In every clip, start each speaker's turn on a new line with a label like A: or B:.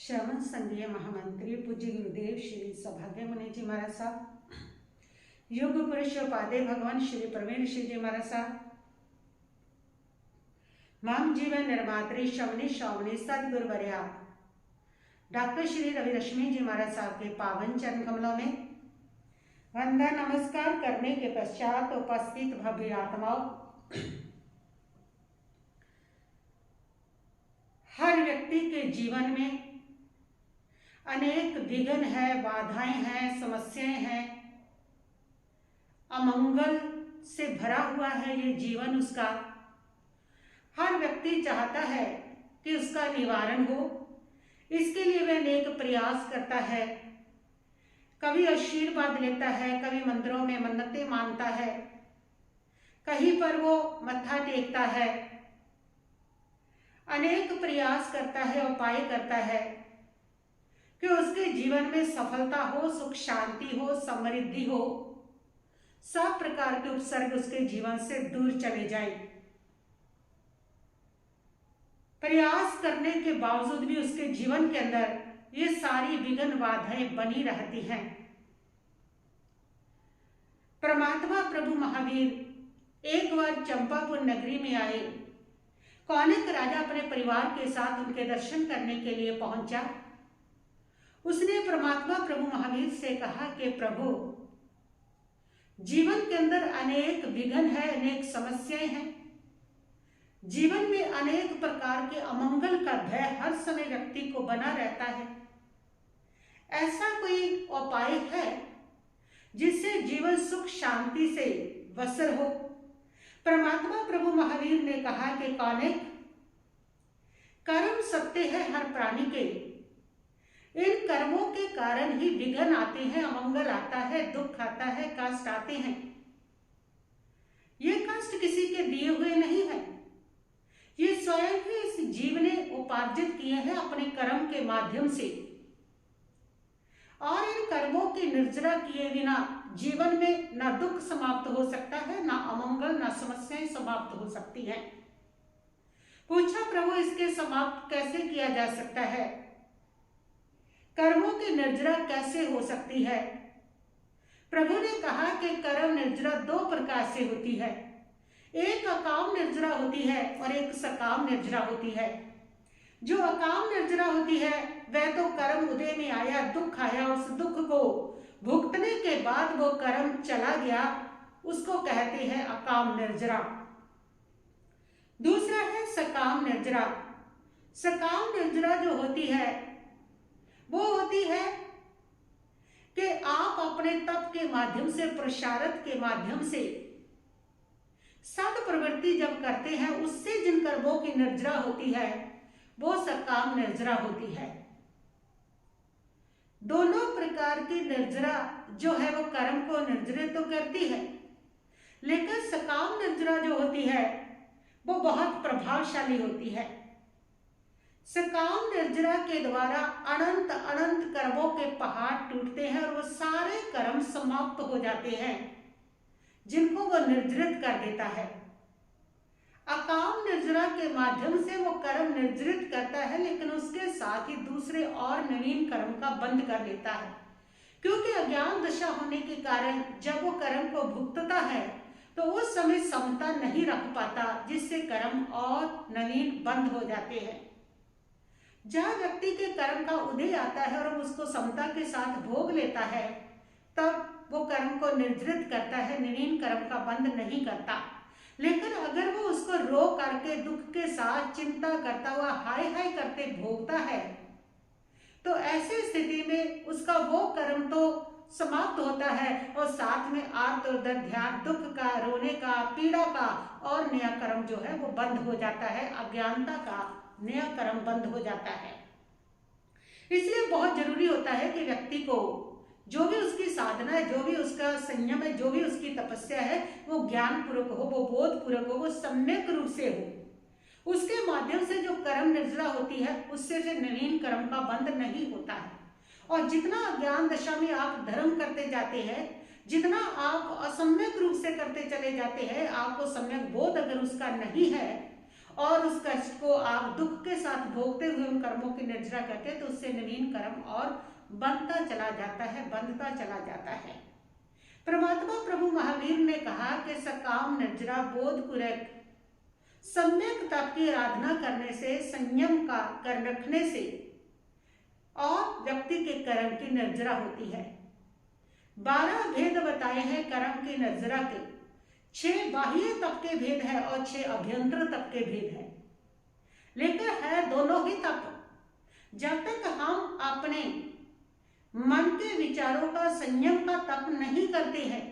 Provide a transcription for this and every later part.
A: श्रवण संघीय महामंत्री पूज्य गुरुदेव श्री सौभाग्य मुनि जी महाराज साहब, योग पुरुष उपाध्याय भगवान श्री प्रवीण श्री जी महाराज साहब, माम जीवन निर्मात्री शवनी श्रावणी सदगुरुवर्या डॉक्टर श्री रवि रश्मि जी महाराज साहब के पावन चरण कमलों में वंदन नमस्कार करने के पश्चात उपस्थित भव्य आत्माओं, हर व्यक्ति के जीवन में अनेक विघ्न है, बाधाएं हैं, समस्याएं हैं, अमंगल से भरा हुआ है ये जीवन उसका। हर व्यक्ति चाहता है कि उसका निवारण हो, इसके लिए वह अनेक प्रयास करता है। कभी आशीर्वाद लेता है, कभी मंदिरों में मन्नतें मांगता है, कहीं पर वो मत्था टेकता है, अनेक प्रयास करता है, उपाय करता है कि उसके जीवन में सफलता हो, सुख शांति हो, समृद्धि हो, सब प्रकार के उपसर्ग उसके जीवन से दूर चले जाए। प्रयास करने के बावजूद भी उसके जीवन के अंदर ये सारी विघ्न बाधाएं बनी रहती हैं। परमात्मा प्रभु महावीर एक बार चंपापुर नगरी में आए। कौनिक राजा अपने परिवार के साथ उनके दर्शन करने के लिए पहुंचा। उसने परमात्मा प्रभु महावीर से कहा कि प्रभु, जीवन के अंदर अनेक विघ्न है, अनेक समस्याएं हैं, जीवन में अनेक प्रकार के अमंगल का भय हर समय व्यक्ति को बना रहता है। ऐसा कोई उपाय है जिससे जीवन सुख शांति से बसर हो? परमात्मा प्रभु महावीर ने कहा कि कौनिक, कर्म सत्य है हर प्राणी के, इन कर्मों के कारण ही विघ्न आते हैं, अमंगल आता है, दुख आता है, कष्ट आते हैं। ये कष्ट किसी के दिए हुए नहीं है, ये स्वयं ही इस जीव ने उपार्जित किए हैं अपने कर्म के माध्यम से। और इन कर्मों की निर्जरा किए बिना जीवन में न दुख समाप्त हो सकता है, न अमंगल, न समस्याएं समाप्त हो सकती हैं। पूछा, प्रभु इसके समाप्त कैसे किया जा सकता है? कर्मों की निर्जरा कैसे हो सकती है? प्रभु ने कहा कि कर्म निर्जरा दो प्रकार से होती है, एक अकाम निर्जरा होती है और एक सकाम निर्जरा होती है। जो अकाम निर्जरा होती है वह तो कर्म उदय में आया, दुख आया, उस दुख को भुगतने के बाद वो कर्म चला गया, उसको कहते हैं अकाम निर्जरा। दूसरा है सकाम निर्जरा। सकाम निर्जरा जो होती है वो होती है कि आप अपने तप के माध्यम से, प्रसारत के माध्यम से सद प्रवृत्ति जब करते हैं, उससे जिन कर्मों की निर्जरा होती है वो सकाम निर्जरा होती है। दोनों प्रकार की निर्जरा जो है वो कर्म को निर्जरित तो करती है, लेकिन सकाम निर्जरा जो होती है वो बहुत प्रभावशाली होती है। सकाम निर्जरा के द्वारा अनंत अनंत कर्मों के पहाड़ टूटते हैं और वो सारे कर्म समाप्त हो जाते हैं जिनको वो निर्जरित कर देता है। अकाम निर्जरा के माध्यम से वो कर्म निर्जरित करता है, लेकिन उसके साथ ही दूसरे और नवीन कर्म का बंद कर लेता है, क्योंकि अज्ञान दशा होने के कारण जब वो कर्म को भुगतता है तो उस समय समता नहीं रख पाता, जिससे कर्म और नवीन बंद हो जाते हैं। जहाँ व्यक्ति के कर्म का उदय आता है और उसको समता के साथ भोग लेता है, तब वो कर्म को निर्जरित करता है, नवीन कर्म का बंद नहीं करता। लेकिन अगर वो उसको रो करके दुख के साथ चिंता करता हुआ हाय हाय करते भोगता है, तो ऐसी स्थिति में उसका वो कर्म तो समाप्त होता है और साथ में आर्त और ध्यान, दुख का, रोने का, पीड़ा का और नया कर्म जो है वो बंद हो जाता है। अज्ञानता का नया कर्म बंद हो जाता है। इसलिए बहुत जरूरी होता है कि व्यक्ति को जो भी उसकी साधना है, जो भी उसका संयम है, जो भी उसकी तपस्या है, वो ज्ञान पूर्वक हो, वो बोध पूर्वक हो, वो सम्यक रूप से हो। उसके माध्यम से जो कर्म निर्जरा होती है उससे फिर नवीन कर्म का बंद नहीं होता है। और जितना अज्ञान दशा में आप धर्म करते जाते हैं, जितना आप असम्यक रूप से करते चले जाते हैं, आपको सम्यक बोध अगर उसका नहीं है और उस कष्ट को आप दुख के साथ भोगते हुए उन कर्मों की निर्जरा करते हैं, तो उससे नवीन कर्म और बनता चला जाता है, बंधता चला जाता है। परमात्मा प्रभु महावीर ने कहा कि सकाम निर्जरा बोधपूर्वक सम्यक तप की आराधना करने से, संयम का कर रखने से और व्यक्ति के कर्म की निर्जरा होती है। 12 भेद बताए हैं कर्म की निर्जरा के। 6 बाह्य तप के भेद है और 6 अभ्यंतर तप के भेद है, लेकिन है दोनों ही तप। जब तक हम अपने मन के विचारों का, संयम का तप नहीं करते हैं,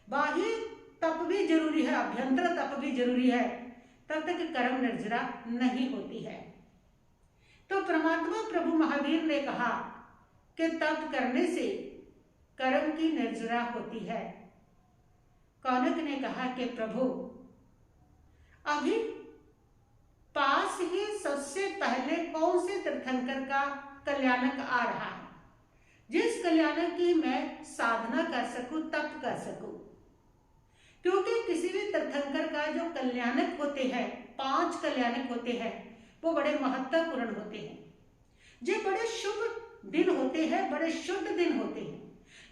A: बाह्य तप भी जरूरी है, अभ्यंतर तप भी जरूरी है, तब तक कर्म निर्जरा नहीं होती है। तो परमात्मा प्रभु महावीर ने कहा कि तप करने से कर्म की निर्जरा होती है। कौनक ने कहा कि प्रभु अभी पास ही सबसे पहले कौन से तीर्थंकर का कल्याणक आ रहा है, जिस कल्याणक की मैं साधना कर सकूं, तप कर सकूं। क्योंकि किसी भी तीर्थंकर का जो कल्याणक होते हैं, 5 कल्याणक होते हैं, वो बड़े महत्वपूर्ण होते हैं। ये बड़े शुभ दिन होते हैं, बड़े शुद्ध दिन होते हैं,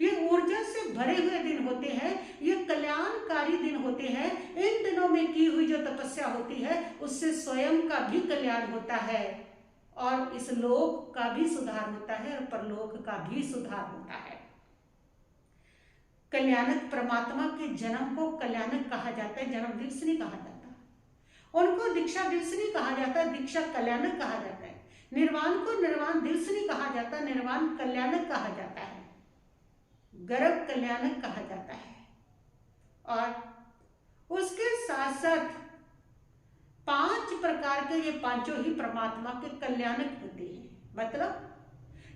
A: ये ऊर्जा से भरे हुए दिन होते हैं, ये कल्याणकारी दिन होते हैं। इन दिनों में की हुई जो तपस्या होती है, उससे स्वयं का भी कल्याण होता है और इस लोक का भी सुधार होता है और परलोक का भी सुधार होता है। कल्याणक परमात्मा के जन्म को कल्याणक कहा जाता है, जन्म दिवस नहीं कहा जाता। उनको दीक्षा दिवस नहीं कहा जाता, दीक्षा कल्याणक कहा जाता है। निर्वाण को निर्वाण दिवस नहीं कहा जाता, निर्वाण कल्याणक कहा जाता है, गर्भ कल्याणक कहा जाता है। और उसके साथ साथ 5 प्रकार के ये पांचों ही परमात्मा के कल्याणक होते हैं। मतलब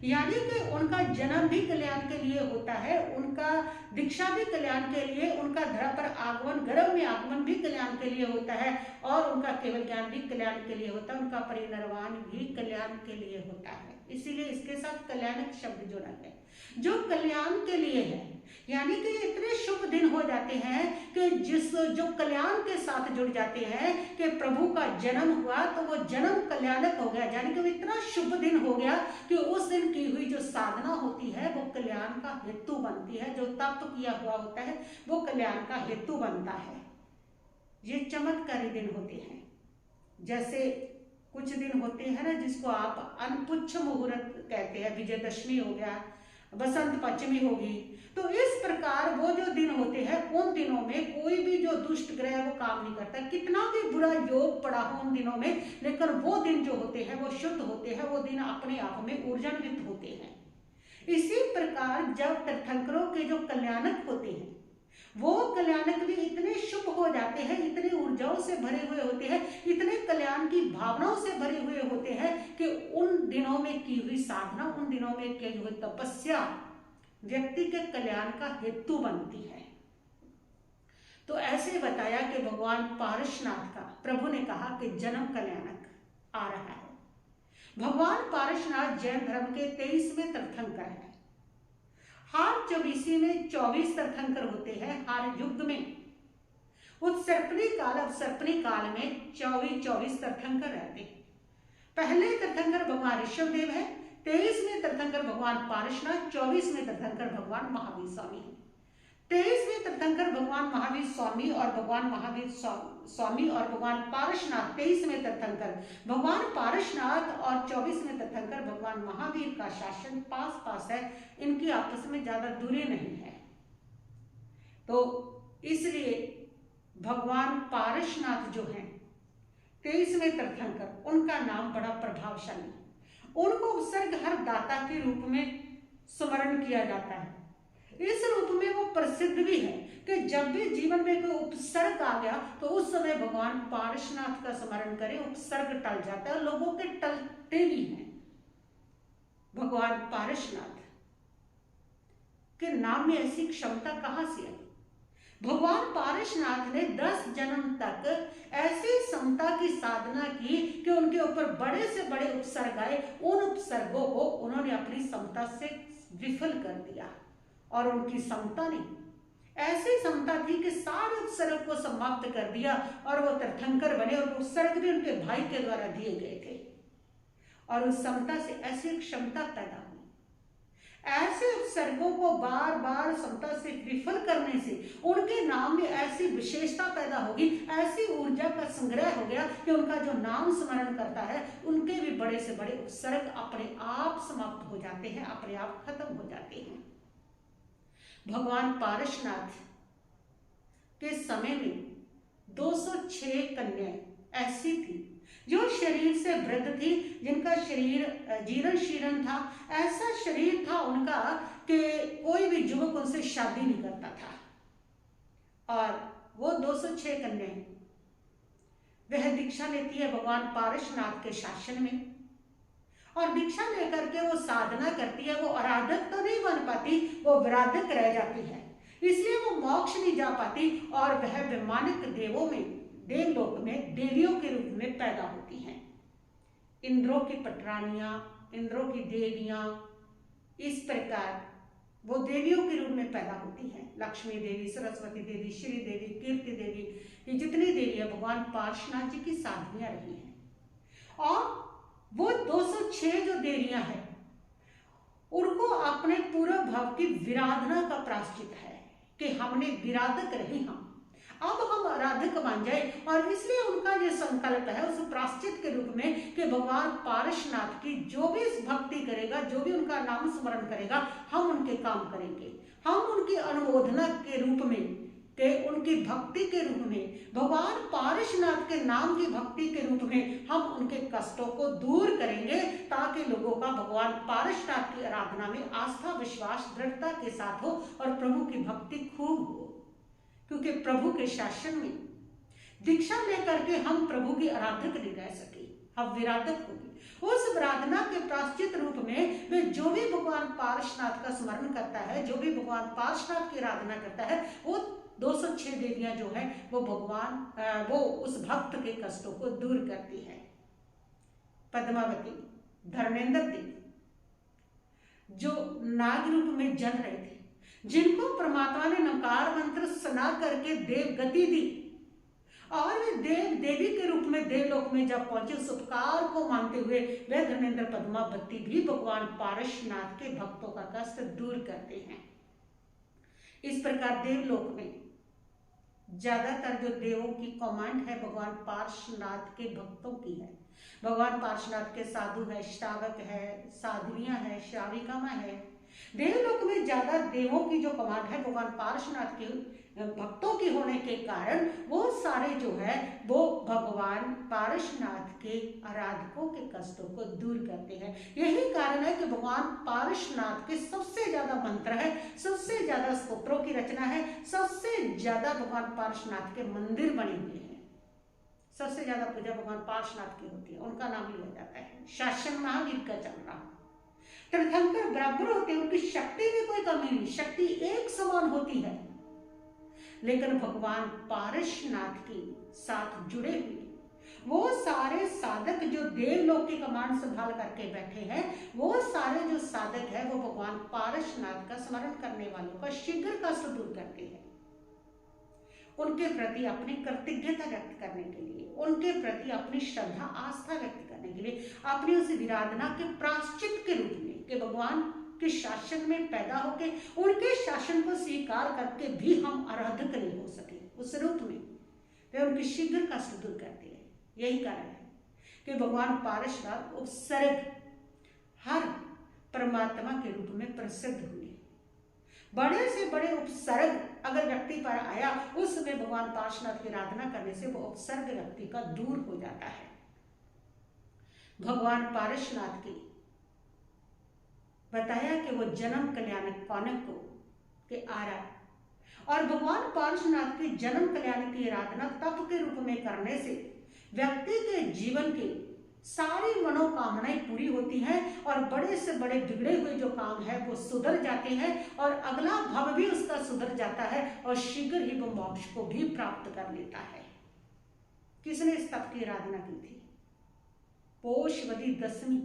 A: यानी कि उनका जन्म भी कल्याण के लिए होता है, उनका दीक्षा भी कल्याण के लिए, उनका धरा पर आगमन, गर्भ में आगमन भी कल्याण के लिए होता है और उनका केवल ज्ञान भी कल्याण के लिए होता है, उनका परिनिर्वाण भी कल्याण के लिए होता है। इसीलिए इसके साथ कल्याणक शब्द जोड़ा है, जो कल्याण के लिए है। यानी कि इतने शुभ दिन हो जाते हैं कि जो कल्याण के साथ जुड़ जाते हैं कि प्रभु का जन्म हुआ तो वो जन्म कल्याणक हो गया। यानी कि वो इतना शुभ दिन हो गया कि उस दिन की हुई जो साधना होती है वो कल्याण का हेतु बनती है, जो तप किया हुआ होता है वो कल्याण का हेतु बनता है। ये चमत्कारी दिन होते हैं। जैसे कुछ दिन होते हैं ना जिसको आप अनपुच्छ मुहूर्त कहते हैं, विजयदशमी हो गया, बसंत पंचमी होगी, तो इस प्रकार वो जो दिन होते हैं उन दिनों में कोई भी जो दुष्ट ग्रह है वो काम नहीं करता, कितना भी बुरा योग पड़ा हो उन दिनों में, लेकिन वो दिन जो होते हैं वो शुद्ध होते हैं, वो दिन अपने आप में ऊर्जान्वित होते हैं। इसी प्रकार जब तीर्थंकरों के जो कल्याणक होते हैं वो कल्याणक भी इतने शुभ हो जाते हैं, इतने ऊर्जाओं से भरे हुए होते हैं, इतने कल्याण की भावनाओं से भरे हुए होते हैं कि उन दिनों में की हुई साधना, उन दिनों में की हुई तपस्या व्यक्ति के कल्याण का हेतु बनती है। तो ऐसे बताया कि भगवान पारसनाथ का प्रभु ने कहा कि जन्म कल्याणक आ रहा है। भगवान पारसनाथ जैन धर्म के 23वें तीर्थंकर है। हर 24 में 24 तीर्थंकर होते हैं। हर युग में उत्सर्पणी काल, अपसर्पणी काल में 24 तीर्थंकर रहते हैं। पहले तीर्थंकर भगवान ऋषभदेव है, 23वें तीर्थंकर भगवान पारसनाथ, 24वें तीर्थंकर भगवान महावीर स्वामी है। 23वें तीर्थंकर भगवान महावीर स्वामी और भगवान महावीर स्वामी और भगवान पारसनाथ 23वें तीर्थंकर, भगवान पारसनाथ और 24वें तीर्थंकर भगवान महावीर का शासन पास है, इनकी आपस में ज्यादा दूरी नहीं है। तो इसलिए भगवान पारसनाथ जो हैं 23वें तीर्थंकर, उनका नाम बड़ा प्रभावशाली है। उनको उपसर्ग हर दाता के रूप में स्मरण किया जाता है। इस रूप में वो प्रसिद्ध भी है कि जब भी जीवन में कोई उपसर्ग आ गया तो उस समय भगवान पारसनाथ का स्मरण करें, उपसर्ग टल जाता है, लोगों के टलते भी हैं। भगवान पारसनाथ के नाम में ऐसी क्षमता कहां से आई? भगवान पारसनाथ ने 10 जन्म तक ऐसी समता की साधना की कि उनके ऊपर बड़े से बड़े उपसर्ग आए, उन उपसर्गों को उन्होंने अपनी समता से विफल कर दिया और उनकी समता ने ऐसी समता थी कि सारे उत्सर्ग को समाप्त कर दिया और वो तीर्थंकर बने, और उत्सर्ग भी उनके भाई के द्वारा दिए गए थे। और उस समता से ऐसी एक क्षमता पैदा हुई, ऐसे उत्सर्गों को बार बार समता से विफल करने से उनके नाम में ऐसी विशेषता पैदा होगी, ऐसी ऊर्जा का संग्रह हो गया कि उनका जो नाम स्मरण करता है उनके भी बड़े से बड़े उत्सर्ग अपने आप समाप्त हो जाते हैं, अपने आप खत्म हो जाते हैं। भगवान पारसनाथ के समय में 206 कन्याएं ऐसी थी जो शरीर से वृद्ध थी, जिनका शरीर जीर्ण शीर्ण था। ऐसा शरीर था उनका कि कोई भी युवक उनसे शादी नहीं करता था। और वो 206 कन्याएं वह दीक्षा लेती है भगवान पारसनाथ के शासन में, और दीक्षा लेकर के वो साधना करती है। वो आराधक तो नहीं बन पाती, वो विराधक रह जाती है, इसलिए वो मोक्ष नहीं जा पाती, और वह वैमानिक देवों में, देवलोक में देवियों के रूप में पैदा होती हैं। इंद्रों की पटरानियां, इंद्रों की देवियां, इस प्रकार वो देवियों के रूप में पैदा होती हैं। लक्ष्मी देवी, सरस्वती देवी, श्री देवी, कीर्ति देवी, ये जितनी देवी है भगवान पार्श्वनाथ जी की साधनियां रही हैं। और वो 206 जो देवियां हैं उनको अपने पूरा भाव की विराधना का प्रायश्चित है कि हमने विराधक रहे, अब हम आराधक बन जाए। और इसलिए उनका ये संकल्प है उस प्रायश्चित के रूप में कि भगवान पारसनाथ की जो भी भक्ति करेगा, जो भी उनका नाम स्मरण करेगा, हम उनके काम करेंगे, हम उनकी अनुमोदना के रूप में, के उनकी भक्ति के रूप में, भगवान पारसनाथ के नाम की भक्ति के रूप में हम उनके कष्टों को दूर करेंगे, ताकि लोगों का भगवान पारसनाथ की आराधना में आस्था, विश्वास, दृढ़ता के साथ हो और प्रभु की भक्ति खूब हो। क्योंकि प्रभु के शासन में दीक्षा लेकर के हम प्रभु की आराधक नहीं रह सके, हम विराधक होंगे। उस आराधना के प्रायश्चित रूप में वे जो भी भगवान पारसनाथ का स्मरण करता है, जो भी भगवान पारसनाथ की आराधना करता है, वो 206 देवियां जो है वो भगवान वो उस भक्त के कष्टों को दूर करती है। पद्मावती, धर्मेंद्र देव जो नाग रूप में जल रहे थे, जिनको परमात्मा ने नकार मंत्र सुना करके देव गति दी, और वे देव देवी के रूप में देवलोक में जब पहुंचे, उस उपकार को मानते हुए वे धर्मेंद्र पद्मावती भी भगवान पारसनाथ के भक्तों का कष्ट दूर करते हैं। इस प्रकार देवलोक में ज्यादातर जो देवों की कमांड है भगवान पार्श्वनाथ के भक्तों की है। भगवान पार्श्वनाथ के साधु है, श्रावक है, साध्वियां है, श्राविकामा है। देवलोक में ज्यादा देवों की जो कमांड है भगवान पार्श्वनाथ के भक्तों की होने के कारण वो सारे जो है वो भगवान पार्श्वनाथ के आराधकों के कष्टों को दूर करते हैं। यही कारण है कि भगवान पार्श्वनाथ के सबसे ज्यादा मंत्र है, सबसे ज्यादा स्तोत्रों की रचना है, सबसे ज्यादा भगवान पार्श्वनाथ के मंदिर बने हुए हैं, सबसे ज्यादा पूजा भगवान पार्श्वनाथ की होती है, उनका नाम लिया जाता है। शासन महावीर का चल रहा, तीर्थंकर बराबर होते हैं, उनकी शक्ति में कोई कमी नहीं, शक्ति एक समान होती है। लेकिन भगवान पारसनाथ के साथ जुड़े हुए वो सारे साधक जो देवलोक की कमांड संभाल करके बैठे हैं, वो सारे जो साधक है वो भगवान पारसनाथ का स्मरण करने वालों का शीघ्र कष्ट दूर करते हैं। उनके प्रति अपनी कृतज्ञता व्यक्त करने के लिए, उनके प्रति अपनी श्रद्धा आस्था व्यक्त करने के लिए, अपनी उस विराधना के प्रायश्चित के रूप में कि भगवान के शासन में पैदा होके उनके शासन को स्वीकार करके भी हम आराधक नहीं हो सके, उस रूप में वे उनकी शीघ्र कष्ट दूर करते हैं। यही कारण है कि भगवान पारसनाथ उपसर्ग हर परमात्मा के रूप में प्रसिद्ध हुए। बड़े से बड़े उपसर्ग अगर व्यक्ति पर आया, उसमें भगवान पार्श्वनाथ की आराधना करने से वो उपसर्ग व्यक्ति का दूर हो जाता है। भगवान पार्श्वनाथ की बताया कि वो जन्म कल्याणक कौनक को के आ रहा है, और भगवान पार्श्वनाथ की जन्म कल्याण की आराधना तप के रूप में करने से व्यक्ति के जीवन की सारी मनोकामनाएं पूरी होती हैं, और बड़े से बड़े बिगड़े हुए जो काम है वो सुधर जाते हैं, और अगला भव भी उसका सुधर जाता है, और शीघ्र ही वो मोक्ष को भी प्राप्त कर लेता है। किसने इस तप की आराधना की थी? पोषवदी दशमी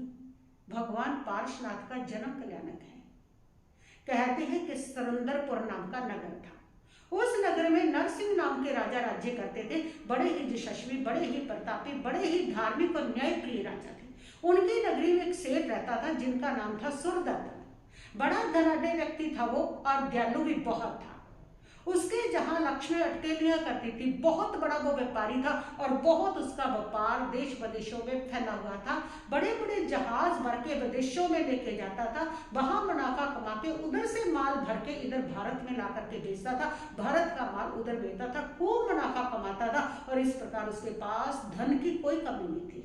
A: भगवान पार्श्वनाथ का जन्म कल्याणक है। कहते हैं कि सुरेंद्रपुर नाम का नगर था, उस नगर में नरसिंह नाम के राजा राज्य करते थे। बड़े ही यशस्वी, बड़े ही प्रतापी, बड़े ही धार्मिक और न्यायप्रिय राजा थे। उनकी नगरी में एक सेठ रहता था जिनका नाम था सूरदत्त। बड़ा धनाढ्य व्यक्ति था वो और दयालु भी बहुत था। उसके जहां लक्ष्मी अटकेलियां करती थी, बहुत बड़ा वो व्यापारी था और बहुत उसका व्यापार देश विदेशों में फैला हुआ था। बड़े बड़े जहाज भर के विदेशों में लेके जाता था, वहां मुनाफा कमा के उधर से माल भर के इधर भारत में ला करके बेचता था, भारत का माल उधर बेचता था, खूब मुनाफा कमाता था और इस प्रकार उसके पास धन की कोई कमी नहीं थी।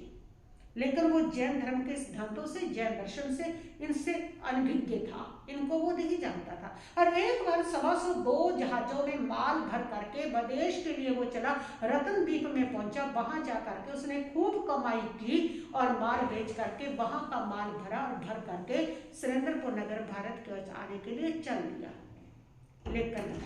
A: लेकिन वो जैन धर्म के सिद्धांतों से, जैन दर्शन से इनसे अनभिज्ञ था, इनको वो नहीं जानता था। और एक बार 102 जहाजों में माल भर करके विदेश के लिए वो चला, रतनद्वीप में पहुंचा। वहां जा करके उसने खूब कमाई की और माल बेच करके वहां का माल भरा और भर करके सुरेंद्रपुर नगर भारत के आने के लिए चल दिया। लेकिन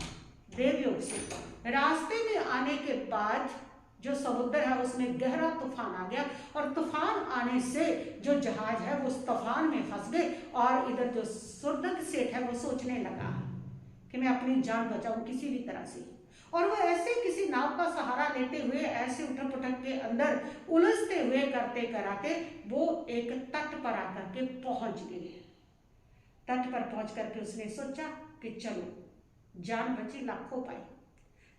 A: देवयोग से रास्ते में आने के बाद जो समुद्र है उसमें गहरा तूफान आ गया और तूफान आने से जो जहाज है वो उस तूफान में फंस गए। और इधर जो सूरदत्त सेठ है वो सोचने लगा कि मैं अपनी जान बचाऊं किसी भी तरह से, और वो ऐसे किसी नाव का सहारा लेते हुए ऐसे उठक पुठक के अंदर उलझते हुए करते कराते वो एक तट पर आकर के पहुंच गए। तट पर पहुंच करके उसने सोचा कि चलो जान बची लाखों पाई,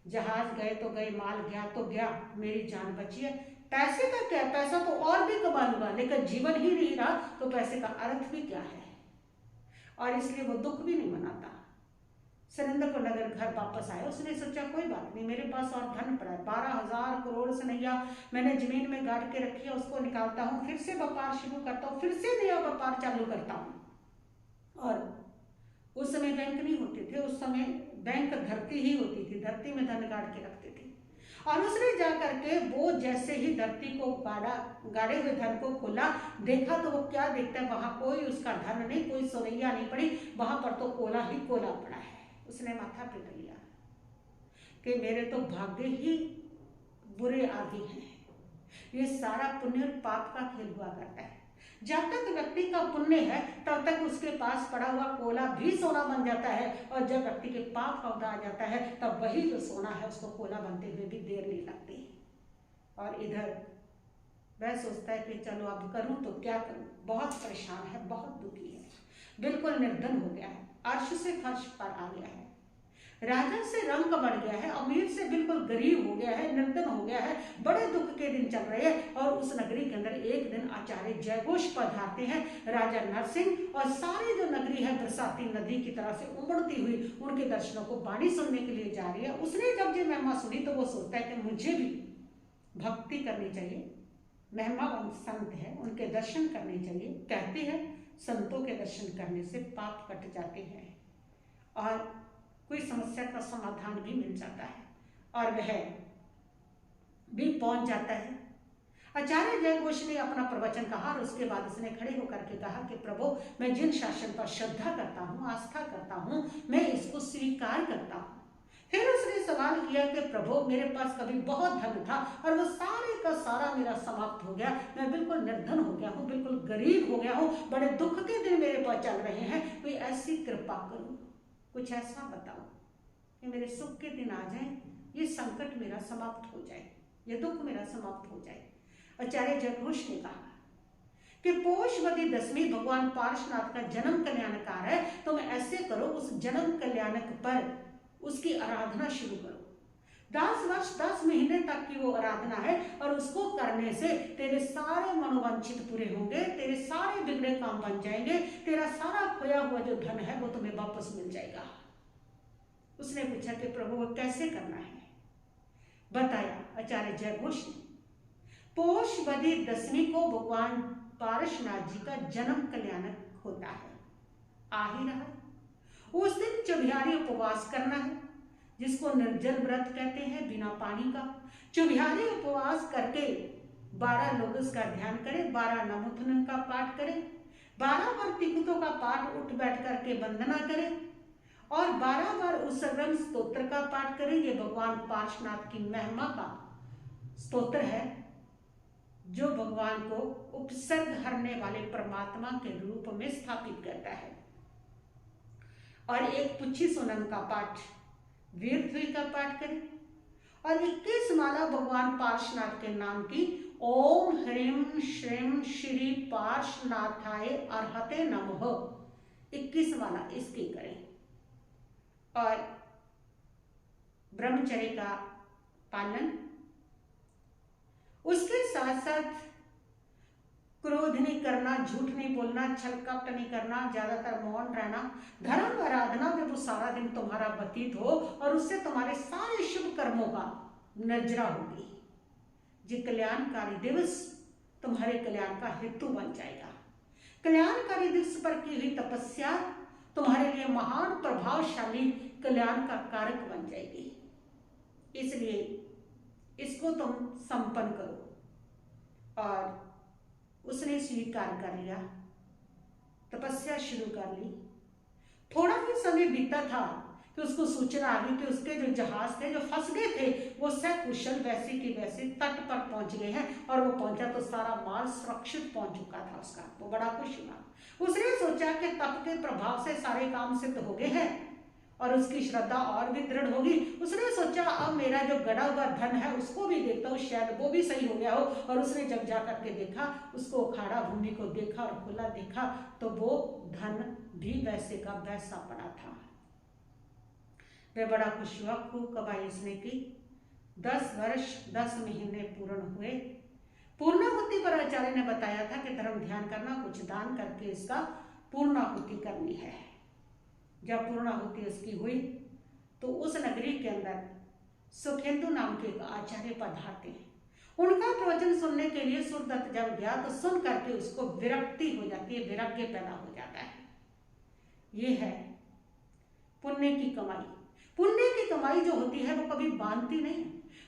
A: जहाज गए तो गए, माल गया तो गया, मेरी जान बची है। पैसे का क्या, पैसा तो और भी कमा लूंगा, लेकिन जीवन ही नहीं रहा तो पैसे का अर्थ भी क्या है। और इसलिए वो दुख भी नहीं मनाता। सुरेंद्रपुर नगर घर वापस आया। उसने सोचा कोई बात नहीं, मेरे पास और धन पड़ा है, 12,000 करोड़ सनैया मैंने जमीन में गाड़ के रखी है, उसको निकालता हूँ, फिर से व्यापार शुरू करता हूँ, फिर से नया व्यापार चालू करता हूँ। और उस समय बैंक नहीं होते थे, उस समय बैंक धरती ही होती थी, धरती में धन गाड़ के रखते थे। और उसने जा करके वो जैसे ही धरती को गाड़े हुए धन को खोला, देखा तो वो क्या देखता है, वहां कोई उसका धन नहीं, कोई सोरैया नहीं पड़ी, वहां पर तो कोला ही कोला पड़ा है। उसने माथा पीट लिया कि मेरे तो भाग्य ही बुरे आदि हैं, ये सारा पुण्य पाप का खेल हुआ करता है। जब तक व्यक्ति का पुण्य है तब तक उसके पास पड़ा हुआ कोला भी सोना बन जाता है, और जब व्यक्ति के पाप का उदय आ जाता है तब वही जो सोना है उसको कोला बनते हुए भी देर नहीं लगती। और इधर वह सोचता है कि चलो अब करूं तो क्या करूं, बहुत परेशान है, बहुत दुखी है, बिल्कुल निर्धन हो गया है, अर्श से फर्श पर आ गया है, राजा से रंग बढ़ गया है, अमीर से बिल्कुल गरीब हो गया है, निर्धन हो गया है, बड़े दुख के दिन चल रहे हैं। और उस नगरी के अंदर एक दिन आचार्य जयघोष पधारते हैं, राजा नरसिंह, और सारी जो नगरी है बरसाती नदी की तरह से उमड़ती हुई उनके दर्शनों को वाणी सुनने के लिए जा रही है। उसने जब ये महिमा सुनी तो वो सोचता है कि मुझे भी भक्ति करनी चाहिए, महिमावंत संत है उनके दर्शन करने चाहिए। कहते हैं संतों के दर्शन करने से पाप कट जाते हैं और कोई समस्या का समाधान भी मिल जाता है, और वह भी पहुंच जाता है। आचार्य जयघोष ने अपना प्रवचन कहा और उसके बाद उसने खड़े होकर के कहा कि प्रभु, मैं जिन शासन पर श्रद्धा करता हूँ, आस्था करता हूँ, मैं इसको स्वीकार करता हूँ। फिर उसने सवाल किया कि प्रभु, मेरे पास कभी बहुत धन था और वो सारे का सारा मेरा समाप्त हो गया, मैं बिल्कुल निर्धन हो गया हूँ, बिल्कुल गरीब हो गया हूँ, बड़े दुख के दिन मेरे पास चल रहे हैं, कोई ऐसी कृपा करो, कुछ ऐसा बताओ कि मेरे सुख के दिन आ जाए, ये संकट मेरा समाप्त हो जाए, ये दुख मेरा समाप्त हो जाए। आचार्य जयघोष ने कहा कि पोषवती दशमी भगवान पार्श्वनाथ का जन्म कल्याणकार है, तुम ऐसे करो, उस जन्म कल्याणक पर उसकी आराधना शुरू करो। 10 वर्ष 10 महीने तक की वो आराधना है और उसको करने से तेरे सारे मनोवांछित पूरे होंगे, तेरे सारे बिगड़े काम बन जाएंगे, तेरा सारा खोया हुआ जो धन है वो तुम्हें वापस मिल जाएगा। उसने पूछा कि प्रभु वो कैसे करना है? बताया आचार्य जयघोष ने, पोषवती दशमी को भगवान पार्श्वनाथ जी का जन्म कल्याणक होता है, आ ही रहा। उस दिन चौबिहारी उपवास करना है, जिसको निर्जल व्रत कहते हैं, बिना पानी का। चौबिहारी उपवास करके 12 लोग उसका ध्यान करें, 12 नमोथनम का पाठ करें, 12 बार तिकुतों का पाठ उठ बैठ करके वंदना करें और 12 बार उसर्गम स्तोत्र का पाठ करें। ये भगवान पार्श्वनाथ की महिमा का स्तोत्र है जो भगवान को उपसर्ग हरने वाले परमात्मा के रूप में स्थापित करता है। और एक पुच्छी सोनम का पाठ वीरत्वी का पाठ करें और 21 माला भगवान पार्श्वनाथ के नाम की ओम ह्रीम श्रीम श्री पार्श्वनाथाय अर्हते नमः 21 माला इसकी करें। और ब्रह्मचर्य का पालन, उसके साथ साथ क्रोध नहीं करना, झूठ नहीं बोलना, छल कपट नहीं करना, ज्यादातर मौन रहना, धर्म आराधना में वो सारा दिन तुम्हारा व्यतीत हो और उससे तुम्हारे सारे शुभ कर्मों का नजरा होगी। जी कल्याणकारी दिवस तुम्हारे कल्याण का हेतु बन जाएगा। कल्याणकारी दिवस पर की हुई तपस्या तुम्हारे लिए महान प्रभावशाली कल्याण का कारक बन जाएगी। इसलिए इसको तुम संपन्न करो। और उसने स्वीकार कर लिया, तपस्या शुरू कर ली। थोड़ा ही समय बीता था कि उसको सूचना आ गई कि उसके जो जहाज थे जो फंस गए थे वो सकुशल वैसे की वैसे तट पर पहुंच गए हैं। और वो पहुंचा तो सारा माल सुरक्षित पहुंच चुका था उसका। वो बड़ा खुश हुआ। उसने सोचा कि तप के प्रभाव से सारे काम सिद्ध हो गए हैं और उसकी श्रद्धा और भी दृढ़ होगी। उसने सोचा अब मेरा जो गड़ा हुआ धन है उसको भी देखता हूँ, शायद वो भी सही हो गया हो। और उसने जब जा करके देखा, उसको अखाड़ा भूमि को देखा और खुला देखा तो वो धन भी वैसे का वैसा पड़ा था। वह बड़ा खुश हुआ, खूब कमाई उसने की। 10 वर्ष 10 महीने पूर्ण हुए। पूर्णाहुति पर आचार्य ने बताया था कि धर्म ध्यान करना, कुछ दान करके इसका पूर्णाहुति करनी है। जब पूर्णाहुति उसकी हुई तो उस नगरी के अंदर सुखेंदु नाम के एक आचार्य पधारते हैं। उनका प्रवचन सुनने के लिए सूरदत्त जब गया तो सुन करके उसको विरक्ति हो जाती है, वैराग्य पैदा हो जाता है। ये है पुण्य की कमाई। पुण्य की कमाई जो होती है वो कभी बांधती नहीं।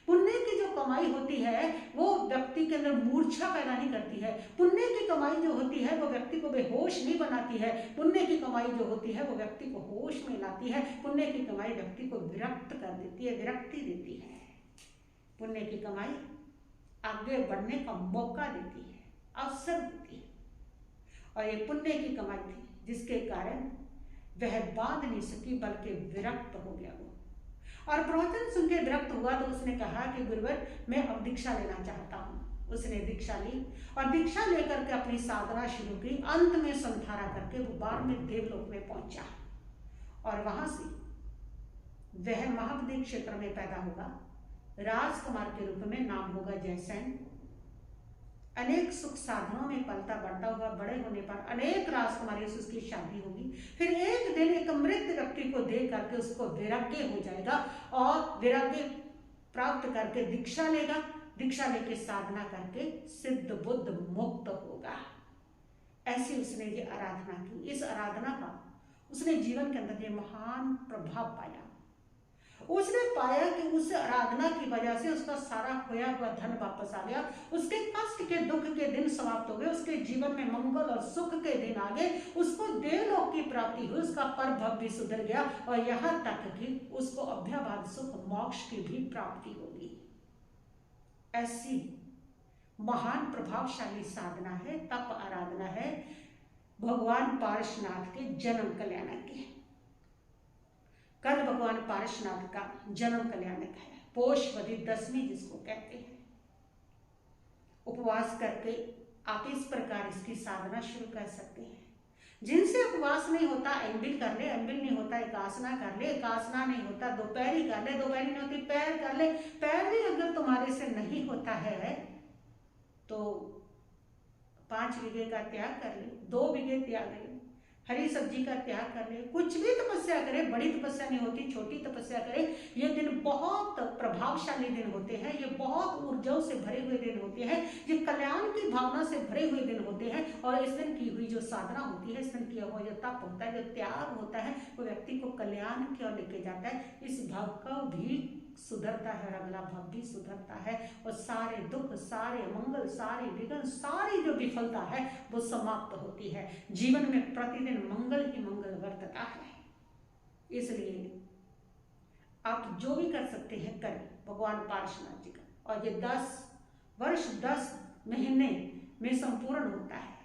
A: पुण्य की जो कमाई होती है वो व्यक्ति के अंदर मूर्छा पैदा नहीं करती है। पुण्य की कमाई जो होती है वो व्यक्ति को बेहोश नहीं बनाती है। पुण्य की कमाई जो होती है वो व्यक्ति को होश में लाती है। पुण्य की कमाई व्यक्ति को विरक्त कर देती है, विरक्ति देती है। पुण्य की कमाई आगे बढ़ने का मौका देती है, अवसर देती है। और ये पुण्य की कमाई थी जिसके कारण वह बांध नहीं सकी बल्कि विरक्त हो गया वो। और प्रवचन सुन के विरक्त हुआ तो उसने कहा कि गुरुवर मैं अब दीक्षा लेना चाहता हूँ। उसने दीक्षा ली और दीक्षा लेकर के अपनी साधना शुरू की। अंत में संधारा करके वो 12वें देवलोक में पहुंचा और वहां से वह महापदेव क्षेत्र में पैदा होगा। राजकुमार के रूप में नाम होगा जयसेन। अनेक सुख साधनों में पलता बढ़ता हुआ बड़े होने पर अनेक राजकुमारियों से उसकी शादी होगी। फिर एक दिन एक मृत व्यक्ति को देख करके उसको वैराग्य हो जाएगा और वैराग्य प्राप्त करके दीक्षा लेगा। दीक्षा लेके साधना करके सिद्ध बुद्ध मुक्त होगा। ऐसी उसने ये आराधना की। इस आराधना का उसने जीवन के अंदर ये महान प्रभाव पाया। उसने पाया कि उस आराधना की वजह से उसका सारा खोया हुआ धन वापस आ गया। उसके कष्ट के दुख के दिन समाप्त हो गए। उसके जीवन में मंगल और सुख के दिन आ गए। उसको देवलोक की प्राप्ति हुई। उसका पर भव भी सुधर गया और यहाँ तक कि उसको अभ्याभाव सुख मोक्ष की भी प्राप्ति होगी। ऐसी महान प्रभावशाली साधना है, तप आराधना है भगवान पार्श्वनाथ के जन्म कल्याणक की। कल भगवान पार्श्वनाथ का जन्म कल्याणक है, पोषवदी दशमी जिसको कहते हैं। उपवास करके आप इस प्रकार इसकी साधना शुरू कर सकते हैं। जिनसे उपवास नहीं होता एम्बिल कर ले, एम्बिल नहीं होता एकासना कर ले, एकासना नहीं होता दोपहरी कर ले, दोपहरी नहीं होती पैर कर ले। पैर भी अगर तुम्हारे से नहीं होता है तो 5 बीघे का त्याग कर ले, 2 बीघे त्याग ले, हरी सब्जी का त्याग कर ले, कुछ भी तपस्या करे। बड़ी तपस्या नहीं होती, छोटी तपस्या करे। ये दिन बहुत प्रभावशाली दिन होते हैं। ये बहुत ऊर्जाओं से भरे हुए दिन होते हैं। ये कल्याण की भावना से भरे हुए दिन होते हैं। और इस दिन की हुई जो साधना होती है, इस दिन किया हुआ जो तप होता है, जो त्याग होता है, वो व्यक्ति को कल्याण की ओर लेके जाता है। इस भाव का भी सुधरता है और अगला भाव भी सुधरता है और सारे दुख, सारे मंगल, सारे विघ्न, सारी जो विफलता है वो समाप्त होती है। जीवन में प्रतिदिन मंगल ही मंगल वर्तता है। इसलिए आप जो भी कर सकते हैं करें भगवान पार्श्वनाथ जी का। और ये 10 वर्ष 10 महीने में संपूर्ण होता है।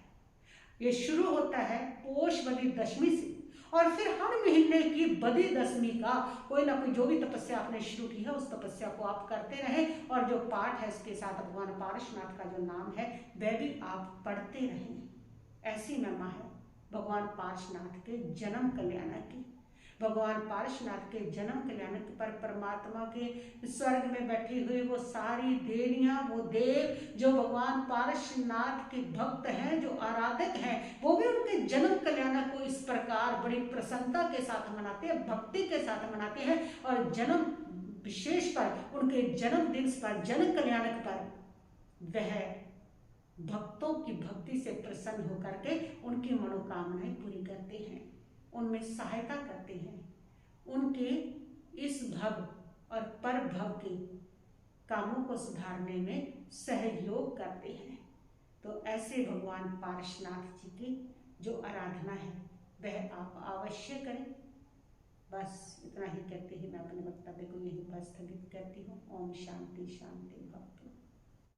A: ये शुरू होता है पोषवदी दशमी से और फिर हर महीने की बदी दशमी का कोई ना कोई जो भी तपस्या आपने शुरू की है उस तपस्या को आप करते रहें, और जो पाठ है इसके साथ भगवान पारसनाथ का जो नाम है वह भी आप पढ़ते रहें। ऐसी महिमा है भगवान पारसनाथ के जन्म कल्याणक की। भगवान पारसनाथ के जन्म कल्याणक पर परमात्मा के स्वर्ग में बैठे हुए वो सारी देवियां, वो देव जो भगवान पारसनाथ के भक्त हैं, जो आराधक हैं, वो भी उनके जन्म कल्याणक को इस प्रकार बड़ी प्रसन्नता के साथ मनाते हैं, भक्ति के साथ मनाते हैं। और जन्म विशेष पर उनके जन्म दिवस पर, जन्म कल्याणक पर वह भक्तों की भक्ति से प्रसन्न होकर के उनकी मनोकामनाएं पूरी करते हैं, उनमें सहायता करते हैं, उनके इस भव और पर भव के कामों को सुधारने में सहयोग करते हैं। तो ऐसे भगवान पारसनाथ जी की जो आराधना है वह आप अवश्य करें। बस इतना ही कहते ही मैं अपने वक्तव्य को यहीं पर स्थगित करती हूँ। ओम शांति शांति भक्त।